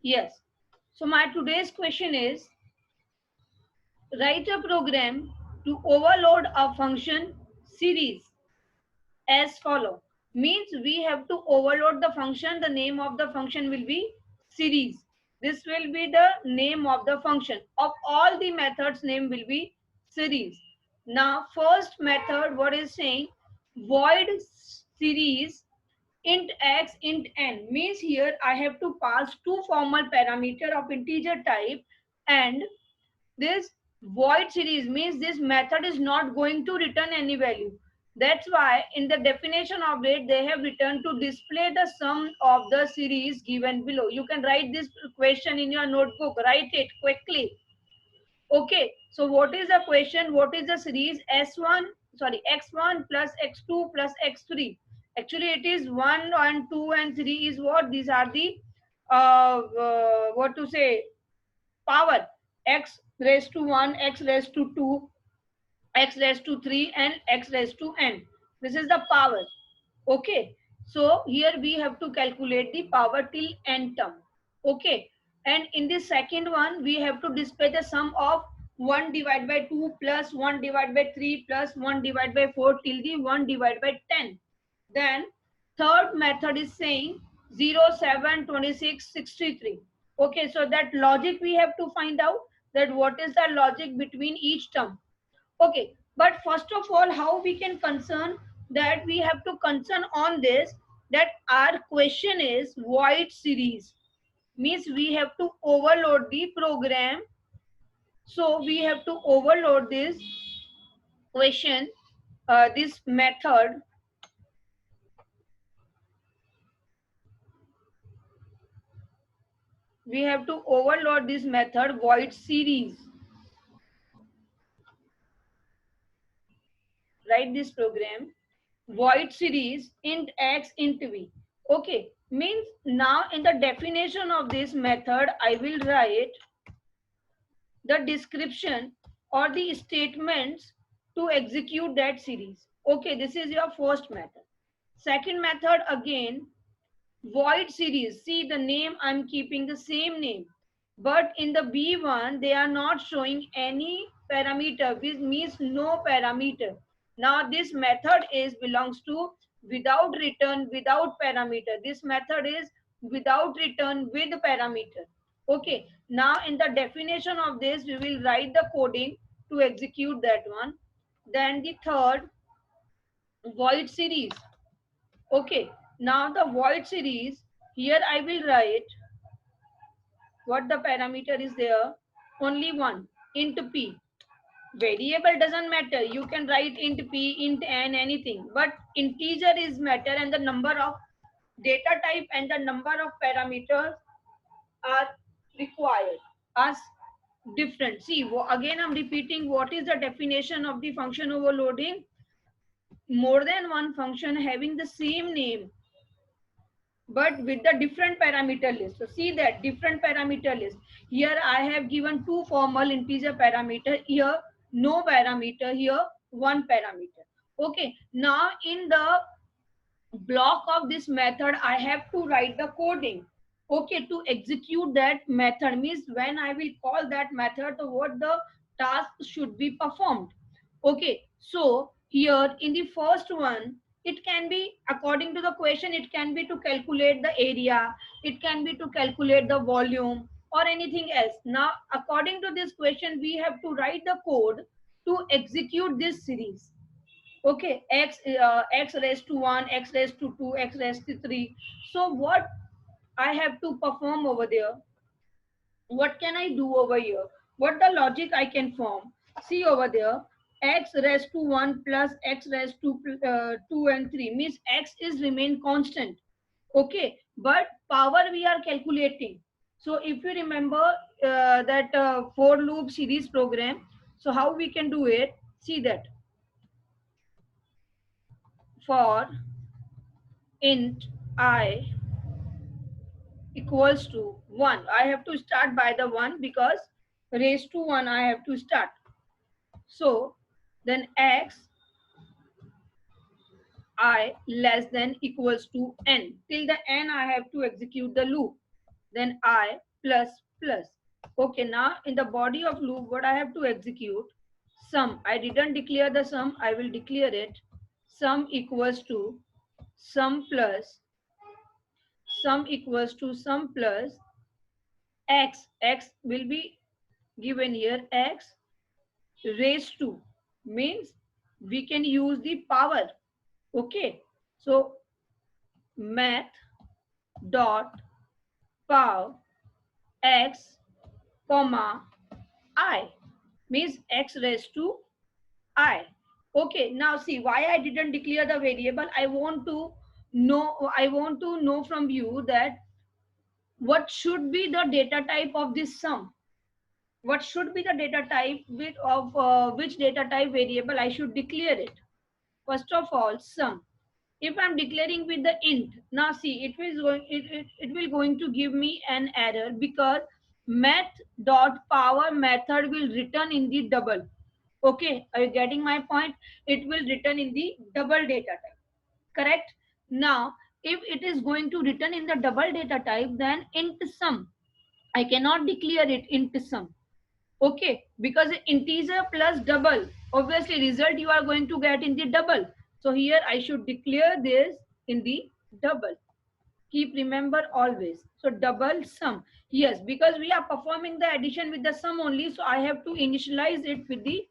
Yes. So my today's question is, write a program to overload a function series as follow. Means we have to overload the function. The name of the function will be series. This will be the name of the function. Of all the methods, name will be series. Now first method, what is saying, void series int x int n, means here I have to pass two formal parameter of integer type, and this void series means this method is not going to return any value. That's why in the definition of it they have written to display the sum of the series given below. You can write this question in your notebook, write it quickly. Okay, so what is the question? What is the series? S1, sorry, x1 plus x2 plus x3. Actually it is 1 and 2 and 3 is what? These are the what to say, power. X raised to 1, x raised to 2, x raised to 3 and x raised to n. This is the power. Okay, so here we have to calculate the power till n term. Okay, and in the second one we have to display the sum of 1 divided by 2 plus 1 divided by 3 plus 1 divided by 4 till the 1 divided by 10. Then third method is saying 0, 7, 26, 63. Okay, so that logic we have to find out, that what is the logic between each term. Okay, but first of all, how we can concern, that we have to concern on this, that our question is void series, means we have to overload the program. So we have to overload this question, this method. We have to overload this method void series. Write this program void series int x int v. Okay, means now in the definition of this method I will write the description or the statements to execute that series. Okay, this is your first method. Second method, again void series. See the name, I'm keeping the same name, but in the b1 they are not showing any parameter, which means no parameter. Now this method is belongs to without return without parameter. This method is without return with parameter. Okay, now in the definition of this we will write the coding to execute that one. Then the third, void series. Okay, now the void series, here I will write what the parameter is there, only one, int p. Variable doesn't matter, you can write int p, int n, anything, but integer is matter, and the number of data type and the number of parameters are required as different. See, again I'm repeating, what is the definition of the function overloading? More than one function having the same name but with the different parameter list. So see that different parameter list. Here I have given two formal integer parameter, here no parameter, here one parameter. Okay, now in the block of this method I have to write the coding. Okay, to execute that method, means when I will call that method, what the task should be performed. Okay, so here in the first one, it can be according to the question, it can be to calculate the area, it can be to calculate the volume or anything else. Now according to this question we have to write the code to execute this series. Okay, x raised to 1, x raised to 2, x raised to 3. So what I have to perform over there, what can I do over here, what the logic I can form. See over there, x raised to 1 plus x raised to 2 and 3, means x is remain constant. Okay, but power we are calculating. So if you remember that for loop series program, so how we can do it, see that for int I equals to 1. I have to start by the 1 because raised to 1 I have to start. So then x I less than equals to n. Till the n I have to execute the loop. then I plus plus. Okay, now in the body of loop, what I have to execute? Sum. I didn't declare the sum. I will declare it. Sum equals to sum plus sum plus x. X will be given here, x raised to, means we can use the power. Okay, so math dot power x comma I, means x raised to I. Okay, now see why I didn't declare the variable. I want to know from you that what should be the data type of this sum. What should be the data type with of which data type variable I should declare it. First of all, sum. If I'm declaring with the int, now see it will going to give me an error because math dot power method will return in the double. Okay, are you getting my point? It will return in the double data type. Correct? Now, if it is going to return in the double data type, then int sum. I cannot declare it int sum. Okay, because integer plus double, obviously result you are going to get in the double. So here I should declare this in the double. Keep remember always. So double sum. Yes, because we are performing the addition with the sum only, so I have to initialize it with the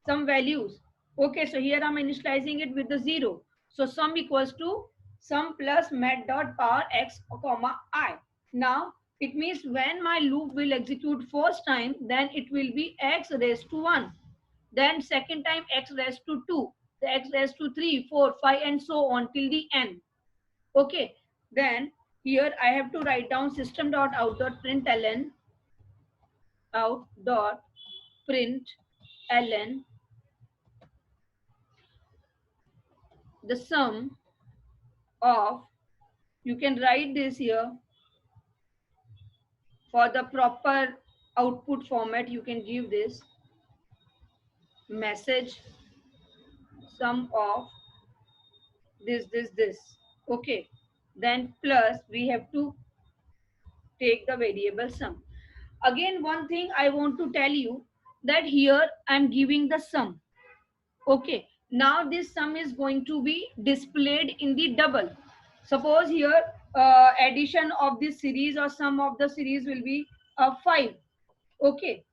some values. Okay, so here I'm initializing it with the 0. So sum equals to sum plus mat dot power x comma I. Now it means when my loop will execute first time, then it will be x raised to 1. Then second time x raised to 2, the x raised to 3, 4, 5 and so on till the n. Okay, then here I have to write down system dot out dot println out dot println the sum of, you can write this here for the proper output format. You can give this message sum of this. Okay, then plus we have to take the variable sum. Again, one thing I want to tell you, that here I'm giving the sum. Okay, now this sum is going to be displayed in the double. Suppose here addition of this series or sum of the series will be 5. Okay,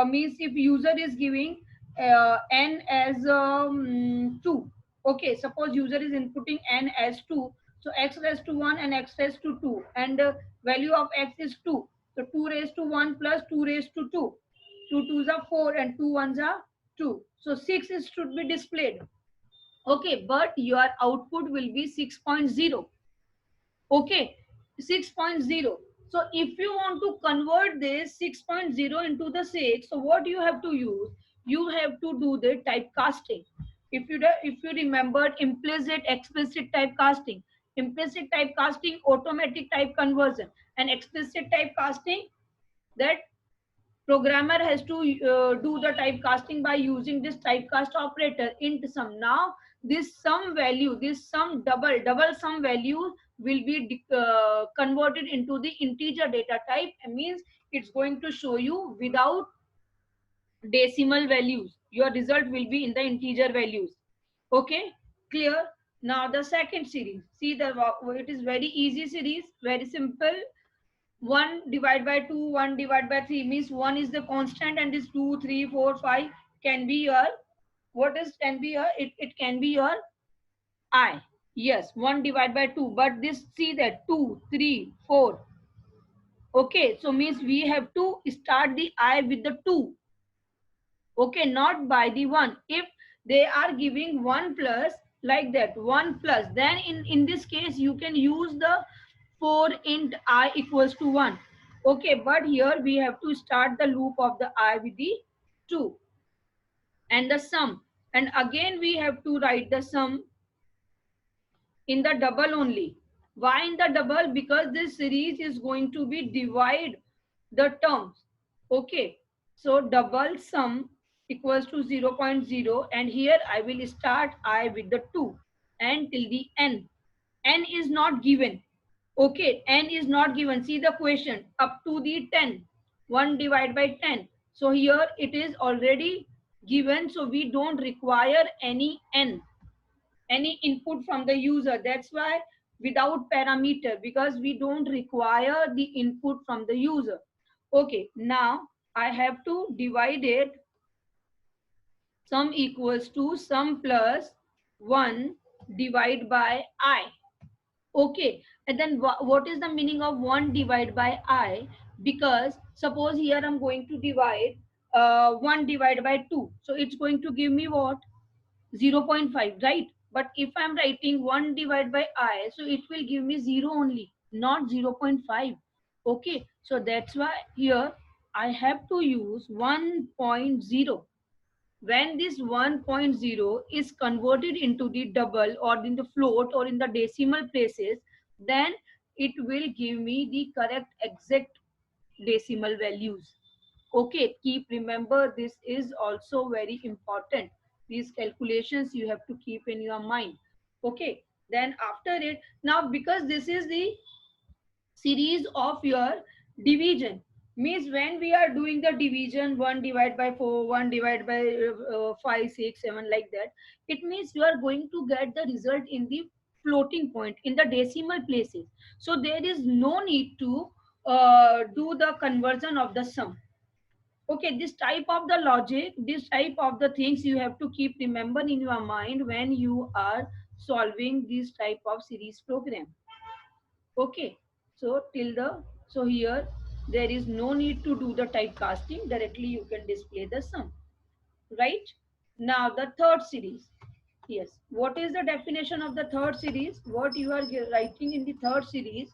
means if user is giving n as 2. Okay, suppose user is inputting n as 2. So x raised to 1 and x raised to 2, and value of x is 2. So 2 raised to 1 plus 2 raised to 2. 2 2s are 4 and 2 1s are 2. So 6 is should be displayed. Okay, but your output will be 6.0. Okay, 6.0. So if you want to convert this 6.0 into the 6, so what you have to use? You have to do the typecasting. If you remember implicit, explicit typecasting, implicit typecasting, automatic type conversion, and explicit typecasting, that programmer has to do the typecasting by using this typecast operator int sum. Now this sum value, this sum double sum value will be converted into the integer data type. It means it's going to show you without decimal values. Your result will be in the integer values. Okay, clear? Now the second series, see the it is very easy series, very simple. 1 divided by 2, 1 divided by 3, means 1 is the constant and this 2, 3, 4, 5 can be your, what is can be your, it can be your I. Yes, 1 divided by 2, but this, see that 2, 3, 4. Okay, so means we have to start the I with the 2. Okay, not by the 1. If they are giving 1 plus, like that 1 plus, then in this case you can use the 4 int I equals to 1. Okay, but here we have to start the loop of the I with the 2 and the sum, and again we have to write the sum in the double only. Why in the double? Because this series is going to be divide the terms. Okay, so double sum equals to 0.0, and here I will start I with the 2 and till the n. N is not given. Okay, n is not given. See the question, up to the 10. 1 divided by 10. So here it is already given. So we don't require any n, any input from the user. That's why without parameter, because we don't require the input from the user. Okay, now I have to divide it. Sum equals to sum plus 1 divided by I. Okay, and then what is the meaning of 1 divided by I? Because suppose here I'm going to divide 1 divided by 2. So it's going to give me what? 0.5, right? But if I'm writing 1 divided by I, so it will give me 0 only, not 0.5. Okay, so that's why here I have to use 1.0. When this 1.0 is converted into the double or in the float or in the decimal places, then it will give me the correct exact decimal values. Okay, keep remember, this is also very important. These calculations you have to keep in your mind. Okay, then after it, now because this is the series of your division, means when we are doing the division, 1 divided by 4, 1 divided by 5, 6, 7, like that, it means you are going to get the result in the floating point, in the decimal places. So there is no need to do the conversion of the sum. Okay, this type of the logic, this type of the things you have to keep remember in your mind when you are solving this type of series program. Okay, so till the, so here there is no need to do the typecasting, directly you can display the sum, right? Now the third series. Yes, what is the definition of the third series? What you are writing in the third series?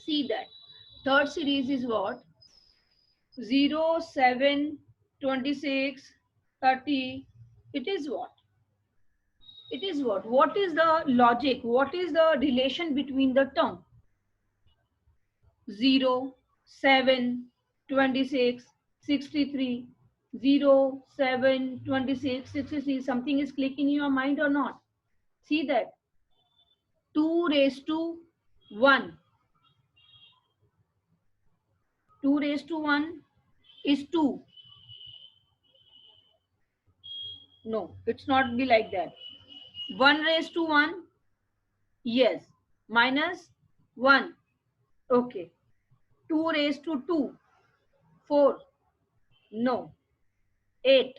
See that third series is what? 0, 7, 26, 30. It is what? It is what? What is the logic? What is the relation between the term? 0, 7, 26, 63, 0, 7, 26, 63. Something is clicking in your mind or not? See that. 2 raised to 1. 2 raised to 1 is 2. No, it's not be like that. 1 raised to 1, yes. Minus 1, okay. 2 raised to 2, 4, no. 8,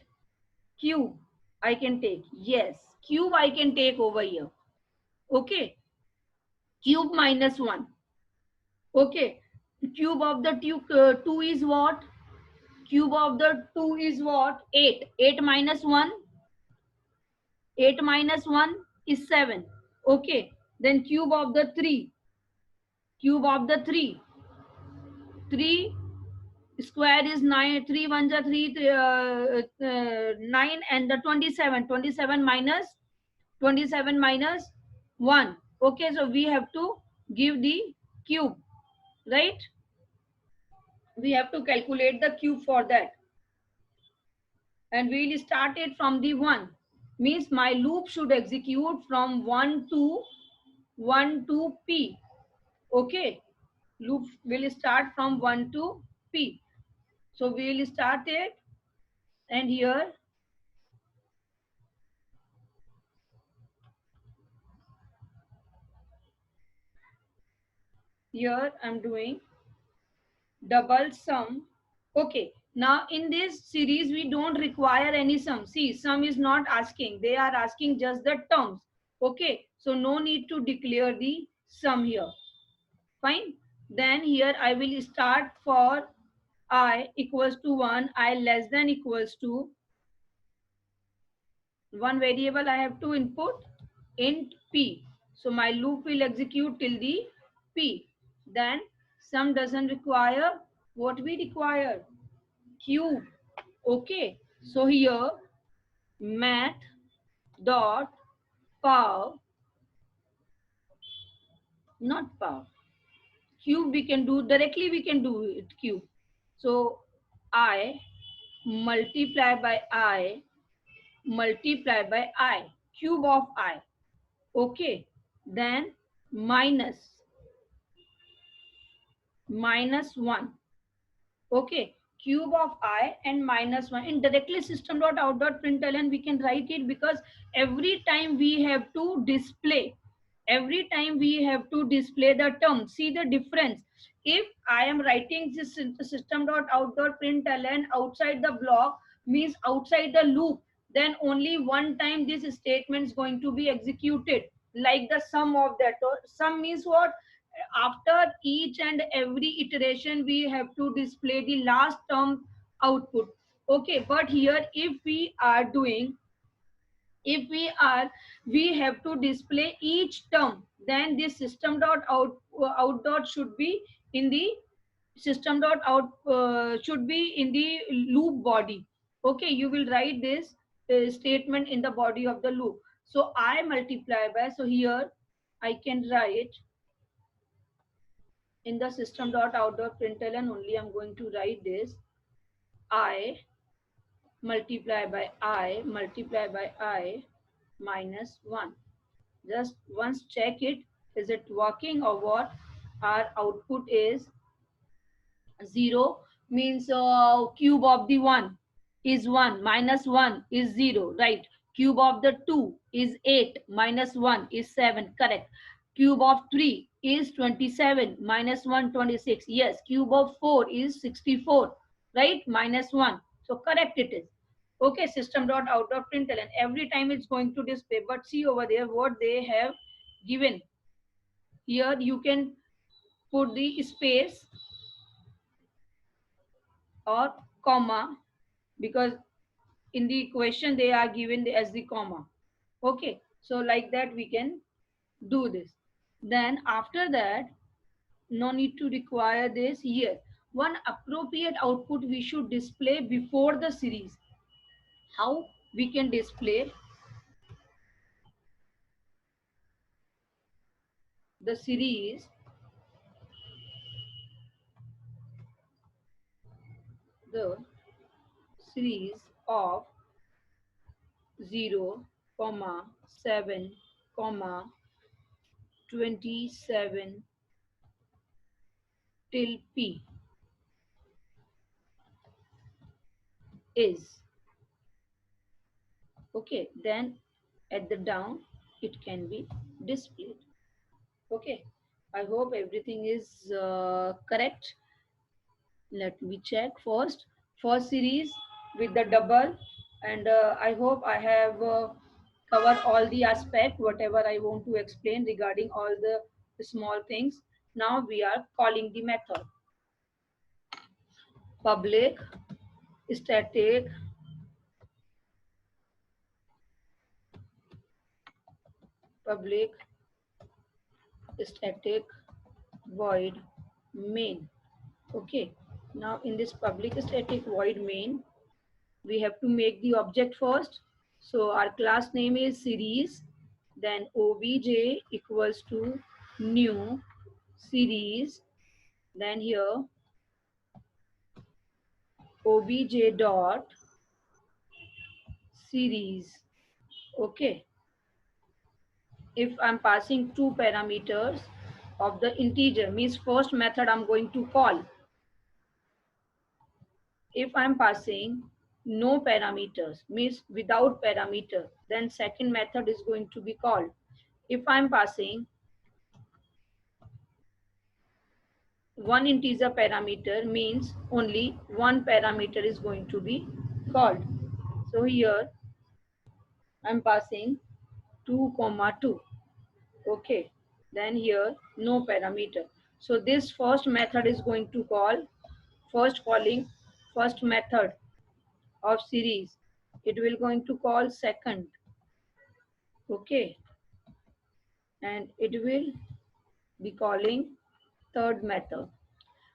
cube, I can take, yes. Cube I can take over here, okay. Cube minus 1, okay. Cube of the 2 is what? Cube of the 2 is what? 8. 8 minus 1, 8 minus 1 is 7, okay. Then cube of the 3, cube of the 3, 3 square is 9, 3 1s are 3, 9, and the 27, 27 minus 27 minus 1, okay. So we have to give the cube, right? We have to calculate the cube for that, and we will start it from the 1. Means my loop should execute from 1 to p, okay. Loop will start from 1 to p. So we will start it, and here I'm doing double sum. Okay, now in this series we don't require any sum. See, sum is not asking, they are asking just the terms. Okay, so no need to declare the sum here. Fine. Then here I will start for I equals to 1, I less than equals to one variable. I have to input int p. So my loop will execute till the p. Then sum doesn't require, what we require? Cube. Okay. So here math dot power, not power, cube we can do directly, we can do it cube. So I multiply by I multiply by I, cube of I, okay. Then minus minus 1. Okay, cube of I and minus 1. In directly system.out.println, we can write it because every time we have to display, the term. See the difference. If I am writing this system.out.println outside the block, means outside the loop, then only one time this statement is going to be executed, like the sum of that. Or sum means what? After each and every iteration we have to display the last term output. Okay, but here we have to display each term, then this system.out dot should be in the system.out should be in the loop body. Okay, you will write this statement in the body of the loop. So I multiply by, so here I can write in the system.out.println only, I'm going to write this I multiply by I minus 1. Just once check it, is it working or what? Our output is 0, means cube of the 1 is 1, minus 1 is 0, right? Cube of the 2 is 8, minus 1 is 7, correct? Cube of 3 is 27, minus 1 26. Yes, cube of 4 is 64, right? Minus 1. So correct it is. Okay, system.out.println, every time it's going to display. But see over there what they have given. Here you can put the space or comma, because in the question they are given as the comma. Okay, so like that we can do this. Then after that, no need to require this here. One appropriate output we should display before the series. How we can display the series? The series of 0, 7, 27 till p is okay, then at the down it can be displayed. Okay, I hope everything is correct. Let me check first series with the double, and I hope I have covered all the aspect whatever I want to explain regarding all the small things. Now we are calling the method public static public static void main. Okay, now in this public static void main, we have to make the object first. So our class name is series, then obj equals to new series, then here obj dot series. Okay, if I'm passing two parameters of the integer, means first method I'm going to call. If I'm passing no parameters, means without parameter, then second method is going to be called. If I'm passing one integer parameter, means only one parameter is going to be called. So here I'm passing 2 comma 2. Okay, then here no parameter. So this first method is going to call first method of series. It will going to call second. Okay, and it will be calling third method.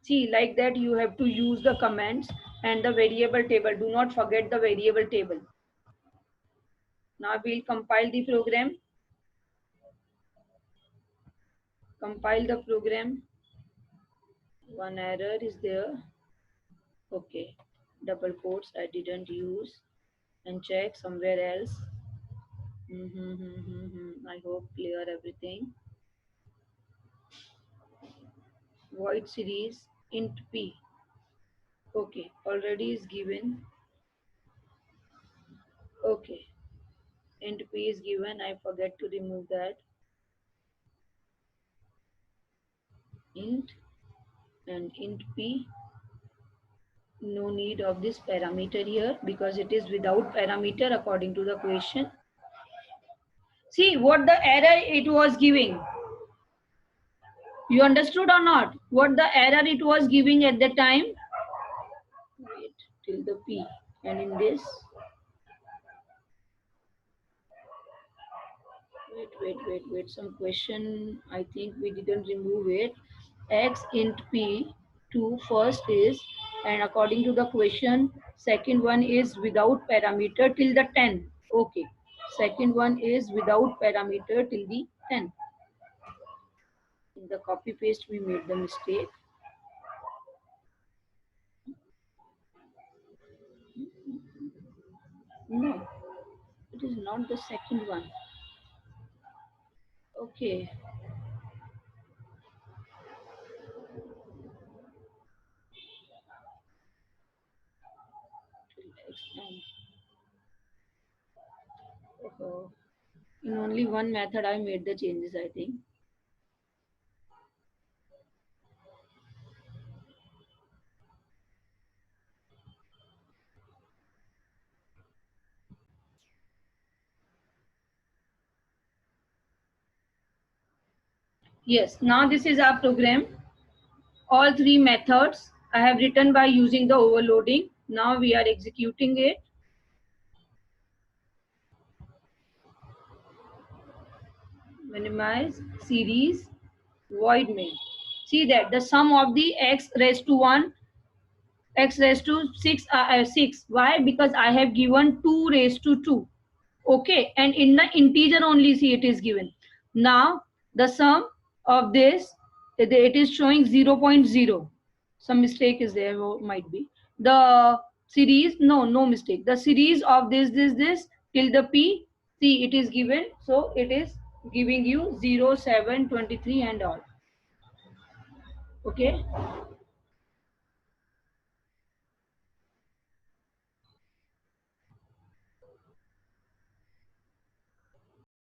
See, like that you have to use the comments and the variable table. Do not forget the variable table. Now we'll compile the program. Compile the program. One error is there. Okay, double quotes I didn't use, and check somewhere else. I hope clear everything. void series int p. Okay, already is given. Okay, int p is given. I forget to remove that. Int and int p. No need of this parameter here because it is without parameter according to the question. See what the error it was giving. You understood or not? What the error it was giving at the time? Wait till the p. And in this, wait. Some question, I think we didn't remove it. X int p, 2 first is, and according to the question, second one is without parameter till the 10. Okay. Second one is without parameter till the 10. In the copy paste, we made the mistake. No, it is not the second one. Okay. In only one method, I made the changes, I think. Yes, now this is our program. All three methods I have written by using the overloading. Now we are executing it. Minimize series void main. See that the sum of the x raised to 1, x raised to 6, 6. Why? Because I have given 2 raised to 2. Okay, and in the integer only see it is given. Now the sum of this, it is showing 0.0. Some mistake is there, might be. The series, no mistake. The series of this till the p, see it is given. So it is giving you 0, 7, 23 and all. Okay.